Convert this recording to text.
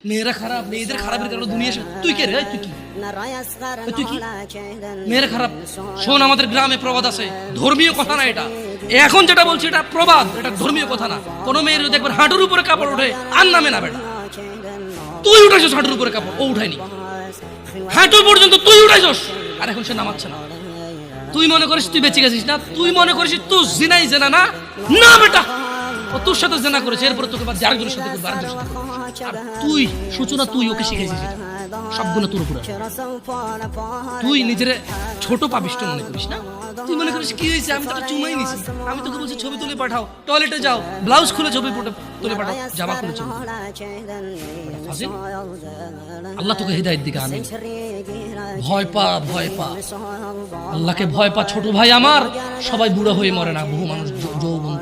মেয়েরা খারাপ, মেয়েদের খারাপের কারণে দুনিয়া তুই কে রে? তুই কি? তুই কি? মেয়েরা খারাপ? শোন, আমাদের গ্রামে প্রবাদ আছে, ধর্মীয় কথা না এটা। এখন যেটা বলছি এটা প্রবাদ, এটা ধর্মীয় কথা না। কোন মেয়ের যদি একবার হাঁটুর উপরে কাপড় ওঠে আর নামে না বেটা। তুই উঠাইছস হাঁটুর উপরে কাপড়, ও উঠায়নি। হাঁটু পর্যন্ত তুই উঠাইছস, আর এখন সে নামাচ্ছে না। তুই মনে করিস তুই বেঁচে গেছিস না? তুই মনে করিস তুই জিনাই জেনা না? না বেটা, ও তোর সাথে জেনা করেছে, এরপরে তোকে বাদ আরেকজনের সাথে করবে, আরেকজনের সাথে করবে। আর তুই সূচনা, তুই ওকে শিখেছিস, সবগুলো তোর উপরে। তুই নিজের ছোট পাবিষ্ট মনে করিস না? তুই মনে করিস কি হয়েছে, আমি তো চুমাই নিছি। আমি তোকে বলছি ছবি তুলে পাঠাও, টয়লেটে যাও, ব্লাউজ খুলে ছবি তুলে পাঠাও, জামা খুলে ছবি। আল্লাহ তোকে হৃদায়েত দিকে। আমি ভয় পা, ভয় পা, আল্লাহকে ভয় পা ছোট ভাই আমার। সবাই বুড়ো হয়ে মরে না, বহু মানুষ যৌবন